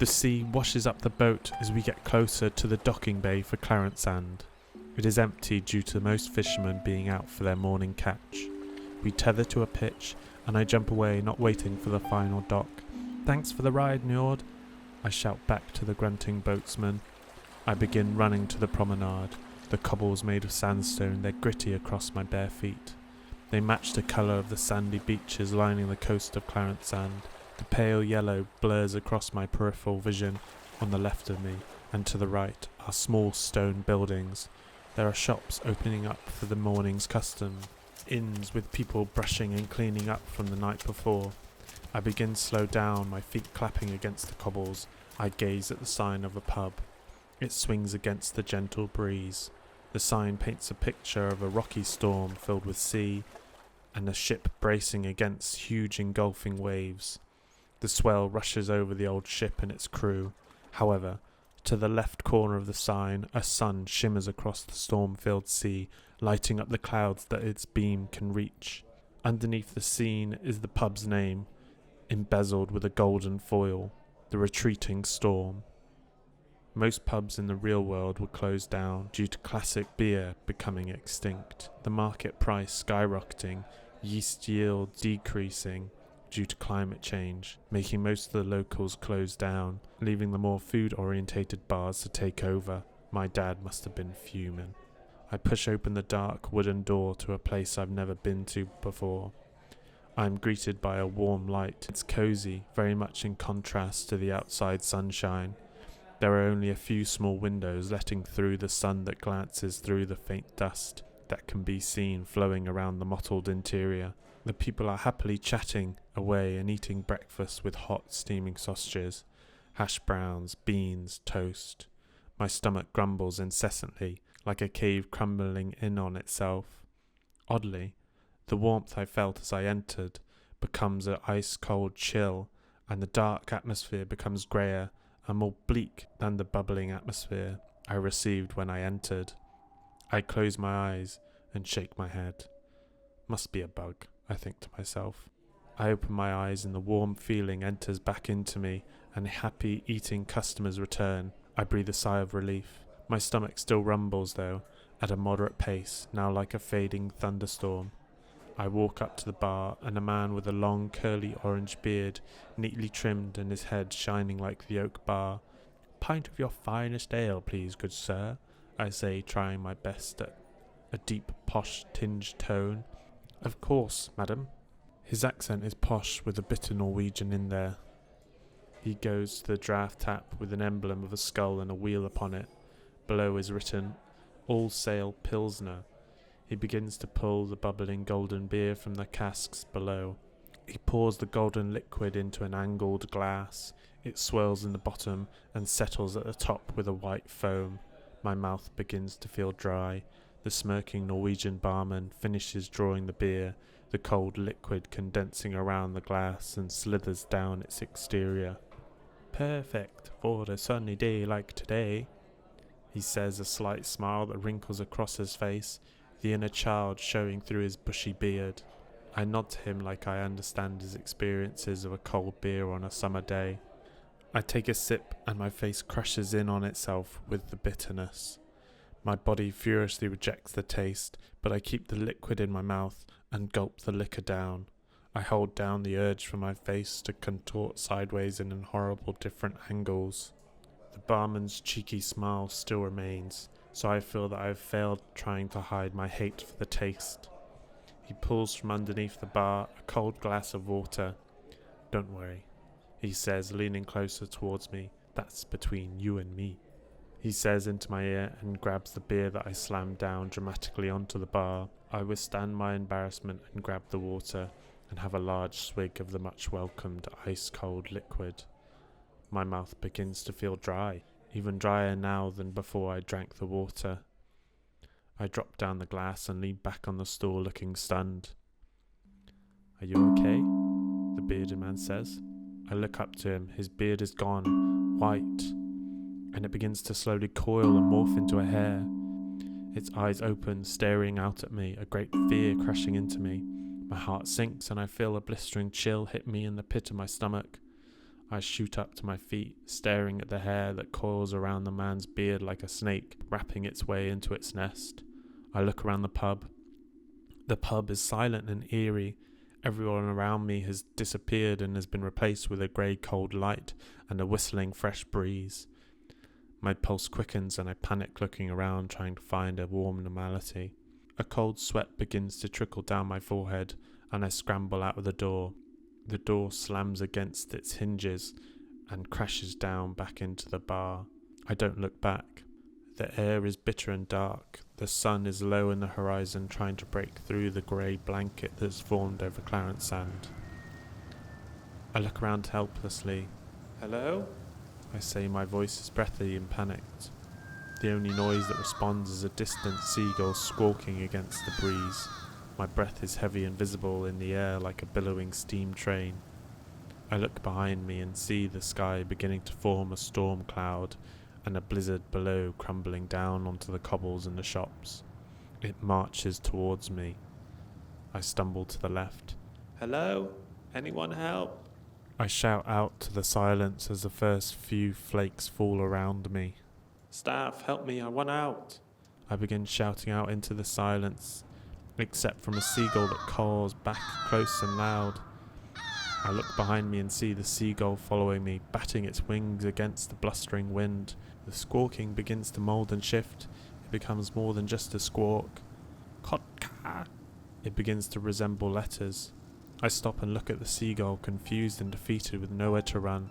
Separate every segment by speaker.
Speaker 1: The sea washes up the boat as we get closer to the docking bay for Clarence. It is empty due to most fishermen being out for their morning catch. We tether to a pitch and I jump away, not waiting for the final dock. "Thanks for the ride, Njord," I shout back to the grunting boatsman. I begin running to the promenade. The cobbles made of sandstone, they're gritty across my bare feet. They match the colour of the sandy beaches lining the coast of Clarence. The pale yellow blurs across my peripheral vision. On the left of me and to the right are small stone buildings. There are shops opening up for the morning's custom, inns with people brushing and cleaning up from the night before. I begin to slow down, my feet clapping against the cobbles. I gaze at the sign of a pub. It swings against the gentle breeze. The sign paints a picture of a rocky storm filled with sea and a ship bracing against huge engulfing waves. The swell rushes over the old ship and its crew. However, to the left corner of the sign, a sun shimmers across the storm-filled sea, lighting up the clouds that its beam can reach. Underneath the scene is the pub's name, embezzled with a golden foil, the Retreating Storm. Most pubs in the real world were closed down due to classic beer becoming extinct, the market price skyrocketing, yeast yield decreasing due to climate change, making most of the locals close down, leaving the more food-orientated bars to take over. My dad must have been fuming. I push open the dark wooden door to a place I've never been to before. I am greeted by a warm light. It's cozy, very much in contrast to the outside sunshine. There are only a few small windows letting through the sun that glances through the faint dust that can be seen flowing around the mottled interior. The people are happily chatting away and eating breakfast with hot steaming sausages, hash browns, beans, toast. My stomach grumbles incessantly, like a cave crumbling in on itself. Oddly, the warmth I felt as I entered becomes an ice-cold chill, and the dark atmosphere becomes greyer and more bleak than the bubbling atmosphere I received when I entered. I close my eyes and shake my head. Must be a bug, I think to myself. I open my eyes and the warm feeling enters back into me, and happy eating customers return. I breathe a sigh of relief. My stomach still rumbles though, at a moderate pace, now like a fading thunderstorm. I walk up to the bar, and a man with a long curly orange beard, neatly trimmed and his head shining like the oak bar. "Pint of your finest ale, please, good sir," I say, trying my best at a deep posh tinged tone. "Of course, madam." His accent is posh with a bit of Norwegian in there. He goes to the draft tap with an emblem of a skull and a wheel upon it. Below is written, "All Sail Pilsner." He begins to pull the bubbling golden beer from the casks below. He pours the golden liquid into an angled glass. It swirls in the bottom and settles at the top with a white foam. My mouth begins to feel dry. The smirking Norwegian barman finishes drawing the beer, the cold liquid condensing around the glass and slithers down its exterior. "Perfect for a sunny day like today," he says, a slight smile that wrinkles across his face, the inner child showing through his bushy beard. I nod to him like I understand his experiences of a cold beer on a summer day. I take a sip and my face crushes in on itself with the bitterness. My body furiously rejects the taste, but I keep the liquid in my mouth and gulp the liquor down. I hold down the urge for my face to contort sideways in horrible different angles. The barman's cheeky smile still remains, so I feel that I have failed trying to hide my hate for the taste. He pulls from underneath the bar a cold glass of water. "Don't worry," he says, leaning closer towards me. "That's between you and me," he says into my ear and grabs the beer that I slam down dramatically onto the bar. I withstand my embarrassment and grab the water and have a large swig of the much welcomed ice-cold liquid. My mouth begins to feel dry, even drier now than before I drank the water. I drop down the glass and lean back on the stool looking stunned. "Are you okay?" the bearded man says. I look up to him. His beard is gone, white, and it begins to slowly coil and morph into a hair. Its eyes open, staring out at me, a great fear crashing into me. My heart sinks and I feel a blistering chill hit me in the pit of my stomach. I shoot up to my feet, staring at the hair that coils around the man's beard like a snake, wrapping its way into its nest. I look around the pub. The pub is silent and eerie. Everyone around me has disappeared and has been replaced with a grey cold light and a whistling fresh breeze. My pulse quickens and I panic, looking around, trying to find a warm normality. A cold sweat begins to trickle down my forehead and I scramble out of the door. The door slams against its hinges and crashes down back into the bar. I don't look back. The air is bitter and dark. The sun is low in the horizon, trying to break through the grey blanket that's formed over Clarence Sand. I look around helplessly. "Hello?" I say, my voice is breathy and panicked. The only noise that responds is a distant seagull squawking against the breeze. My breath is heavy and visible in the air like a billowing steam train. I look behind me and see the sky beginning to form a storm cloud and a blizzard below crumbling down onto the cobbles in the shops. It marches towards me. I stumble to the left. "Hello? Anyone help?" I shout out to the silence as the first few flakes fall around me. "Staff, help me, I want out." I begin shouting out into the silence, except from a seagull that caws back close and loud. I look behind me and see the seagull following me, batting its wings against the blustering wind. The squawking begins to mould and shift. It becomes more than just a squawk. Kotka! It begins to resemble letters. I stop and look at the seagull, confused and defeated with nowhere to run.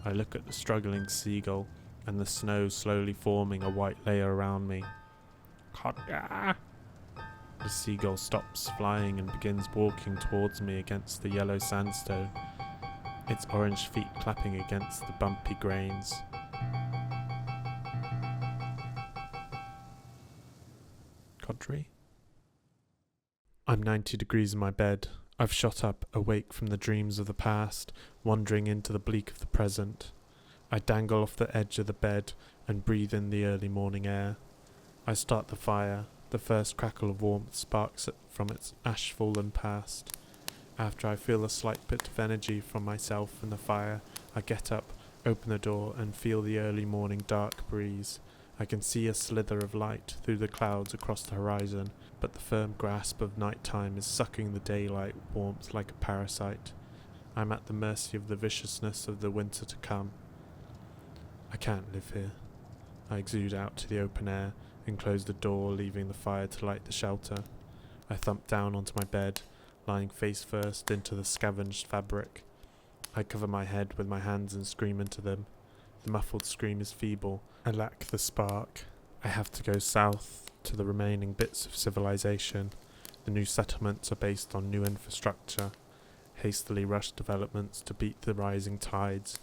Speaker 1: I look at the struggling seagull and the snow slowly forming a white layer around me. Kotka! The seagull stops flying and begins walking towards me against the yellow sandstone, its orange feet clapping against the bumpy grains. Kodri? I'm 90 degrees in my bed. I've shot up, awake from the dreams of the past, wandering into the bleak of the present. I dangle off the edge of the bed and breathe in the early morning air. I start the fire. The first crackle of warmth sparks from its ash-fallen past. After I feel a slight bit of energy from myself and the fire, I get up, open the door, and feel the early morning dark breeze. I can see a slither of light through the clouds across the horizon, but the firm grasp of night time is sucking the daylight warmth like a parasite. I'm at the mercy of the viciousness of the winter to come. I can't live here. I exude out to the open air and close the door, leaving the fire to light the shelter. I thump down onto my bed, lying face first into the scavenged fabric. I cover my head with my hands and scream into them. The muffled scream is feeble. I lack the spark. I have to go south to the remaining bits of civilization. The new settlements are based on new infrastructure, hastily rushed developments to beat the rising tides.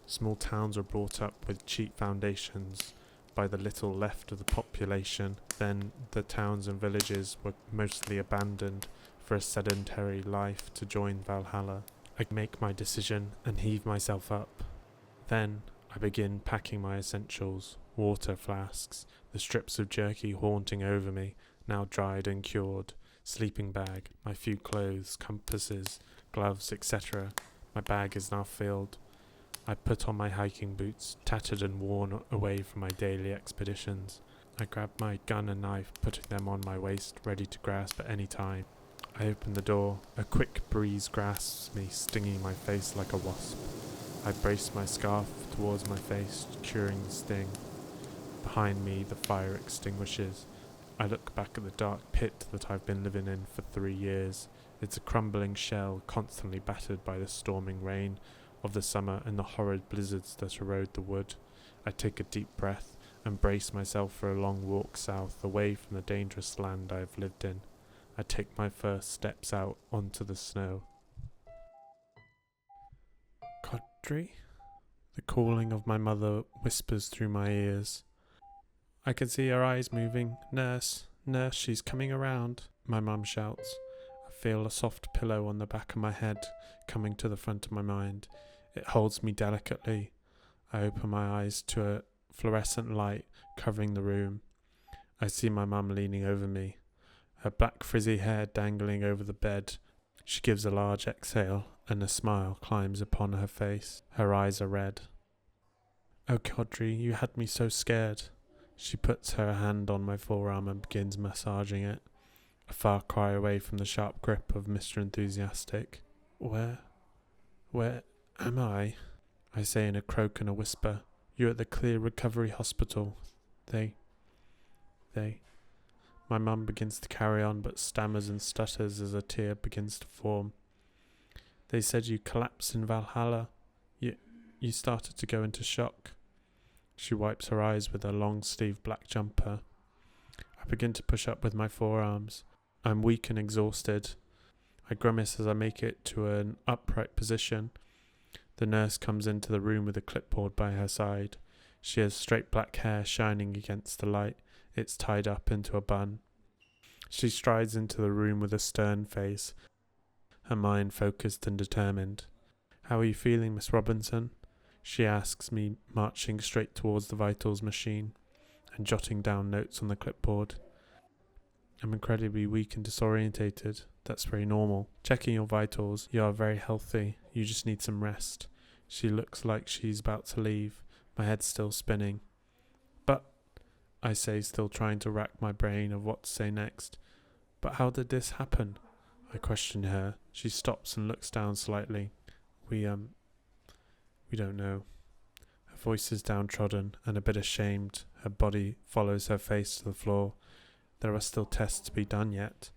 Speaker 1: Small towns were brought up with cheap foundations by the little left of the population. Then the towns and villages were mostly abandoned for a sedentary life to join Valhalla. I make my decision and heave myself up. Then I begin packing my essentials, water flasks, the strips of jerky haunting over me, now dried and cured, sleeping bag, my few clothes, compasses, gloves, etc. My bag is now filled. I put on my hiking boots, tattered and worn away from my daily expeditions. I grab my gun and knife, putting them on my waist, ready to grasp at any time. I open the door. A quick breeze grasps me, stinging my face like a wasp. I brace my scarf towards my face, curing the sting. Behind me, the fire extinguishes. I look back at the dark pit that I've been living in for 3 years. It's a crumbling shell, constantly battered by the storming rain of the summer and the horrid blizzards that erode the wood. I take a deep breath and brace myself for a long walk south, away from the dangerous land I have lived in. I take my first steps out onto the snow. Kodri? The calling of my mother whispers through my ears. I can see her eyes moving. "Nurse, nurse, she's coming around," my mum shouts. I feel a soft pillow on the back of my head coming to the front of my mind. It holds me delicately. I open my eyes to a fluorescent light covering the room. I see my mum leaning over me, her black frizzy hair dangling over the bed. She gives a large exhale and a smile climbs upon her face. Her eyes are red. Oh, Kodri, you had me so scared. She puts her hand on my forearm and begins massaging it, a far cry away from the sharp grip of Mr. Enthusiastic. Where am I? I say in a croak and a whisper. You're at the Clear Recovery Hospital. They... My mum begins to carry on but stammers and stutters as a tear begins to form. They said you collapsed in Valhalla. You started to go into shock. She wipes her eyes with her long-sleeved black jumper. I begin to push up with my forearms. I'm weak and exhausted. I grimace as I make it to an upright position. The nurse comes into the room with a clipboard by her side. She has straight black hair shining against the light. It's tied up into a bun. She strides into the room with a stern face, her mind focused and determined. How are you feeling, Miss Robinson? She asks me, marching straight towards the vitals machine and jotting down notes on the clipboard. I'm incredibly weak and disorientated. That's very normal. Checking your vitals. You are very healthy. You just need some rest. She looks like she's about to leave. My head's still spinning. But, I say, still trying to rack my brain of what to say next. But how did this happen? I question her. She stops and looks down slightly. We don't know. Her voice is downtrodden and a bit ashamed. Her body follows her face to the floor. There are still tests to be done yet.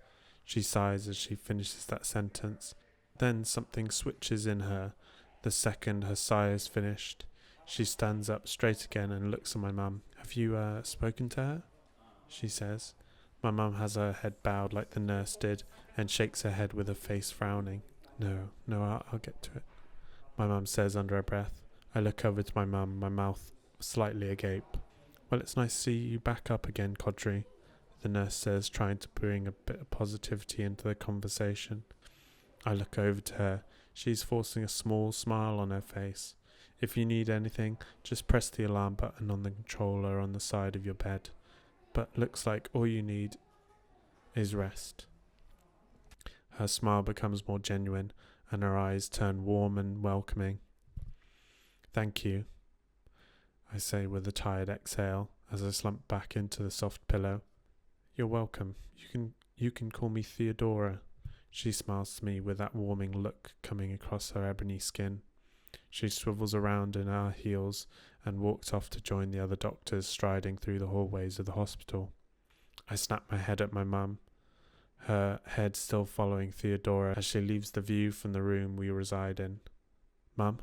Speaker 1: She sighs as she finishes that sentence. Then something switches in her. The second her sigh is finished, she stands up straight again and looks at my mum. Have you spoken to her? She says. My mum has her head bowed like the nurse did and shakes her head with her face frowning. No, I'll get to it, my mum says under her breath. I look over to my mum, my mouth slightly agape. Well, it's nice to see you back up again, Kodri, the nurse says, trying to bring a bit of positivity into the conversation. I look over to her. She's forcing a small smile on her face. If you need anything, just press the alarm button on the controller on the side of your bed. But looks like all you need is rest. Her smile becomes more genuine and her eyes turn warm and welcoming. Thank you, I say with a tired exhale as I slump back into the soft pillow. You're welcome. You can call me Theodora. She smiles to me with that warming look coming across her ebony skin. She swivels around in her heels and walks off to join the other doctors striding through the hallways of the hospital. I snap my head at my mum, her head still following Theodora as she leaves the view from the room we reside in. Mum,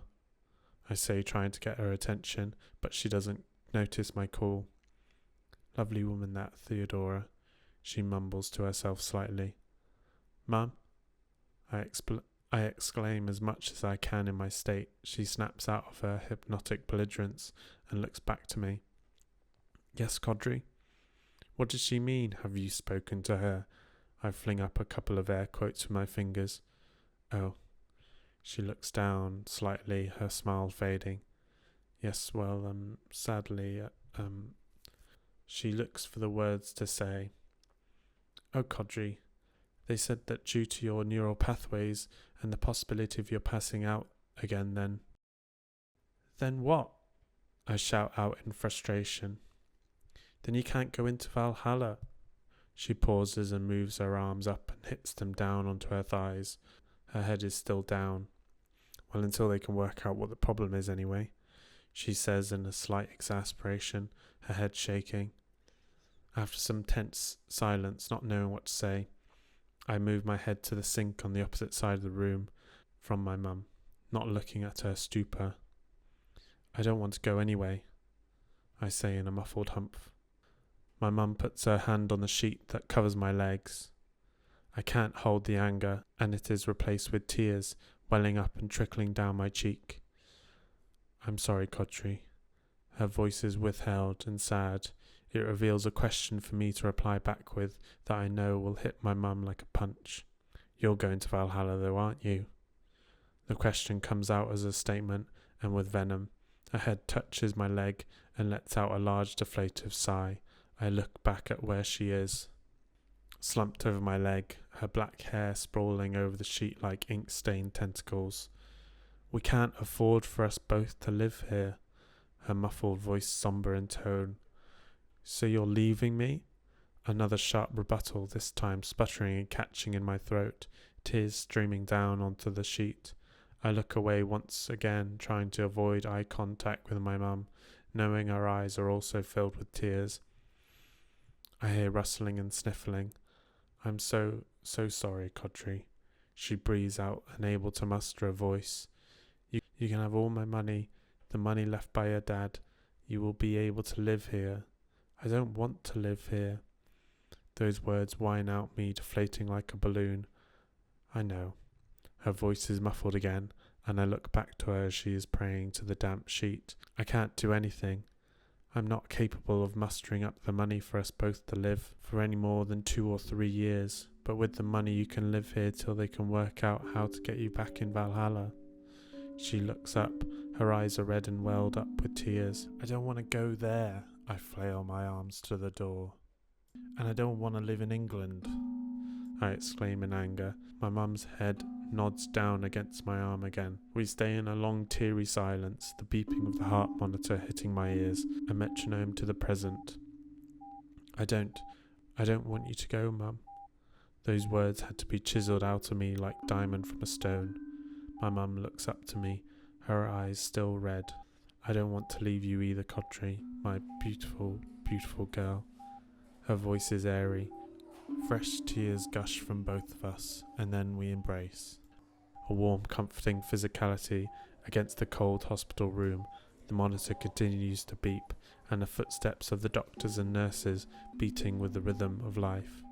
Speaker 1: I say, trying to get her attention, but she doesn't notice my call. Lovely woman that, Theodora, she mumbles to herself slightly. Mum, I exclaim as much as I can in my state. She snaps out of her hypnotic belligerence and looks back to me. Yes, Kodri? What does she mean? Have you spoken to her? I fling up a couple of air quotes with my fingers. Oh. She looks down slightly, her smile fading. Yes, well, sadly, She looks for the words to say. Oh, Kodri, they said that due to your neural pathways and the possibility of your passing out again then. Then what? I shout out in frustration. Then you can't go into Valhalla. She pauses and moves her arms up and hits them down onto her thighs. Her head is still down. Well, until they can work out what the problem is anyway, she says in a slight exasperation, her head shaking. After some tense silence, not knowing what to say, I move my head to the sink on the opposite side of the room from my mum, not looking at her stupor. I don't want to go anyway, I say in a muffled humph. My mum puts her hand on the sheet that covers my legs. I can't hold the anger, and it is replaced with tears welling up and trickling down my cheek. I'm sorry, Kodri. Her voice is withheld and sad. It reveals a question for me to reply back with that I know will hit my mum like a punch. You're going to Valhalla though, aren't you? The question comes out as a statement and with venom. Her head touches my leg and lets out a large deflative sigh. I look back at where she is, slumped over my leg, her black hair sprawling over the sheet like ink-stained tentacles. "We can't afford for us both to live here," her muffled voice somber in tone. "So you're leaving me?" Another sharp rebuttal, this time sputtering and catching in my throat, tears streaming down onto the sheet. I look away once again, trying to avoid eye contact with my mum, knowing her eyes are also filled with tears. I hear rustling and sniffling. "I'm so sorry, Kodri," she breathes out, unable to muster a voice. You can have all my money, the money left by your dad. You will be able to live here." "I don't want to live here." Those words whine out me, deflating like a balloon. "I know." Her voice is muffled again, and I look back to her as she is praying to the damp sheet. "I can't do anything. I'm not capable of mustering up the money for us both to live for any more than 2 or 3 years. But with the money you can live here till they can work out how to get you back in Valhalla." She looks up, her eyes are red and welled up with tears. "I don't want to go there." I flail my arms to the door. "And I don't want to live in England," I exclaim in anger. My mum's head nods down against my arm again. We stay in a long teary silence, the beeping of the heart monitor hitting my ears, a metronome to the present. I don't want you to go, Mum." Those words had to be chiselled out of me like diamond from a stone. My mum looks up to me, her eyes still red. "I don't want to leave you either, Kodri, my beautiful, beautiful girl." Her voice is airy. Fresh tears gush from both of us, and then we embrace. A warm, comforting physicality against the cold hospital room. The monitor continues to beep, and the footsteps of the doctors and nurses beating with the rhythm of life.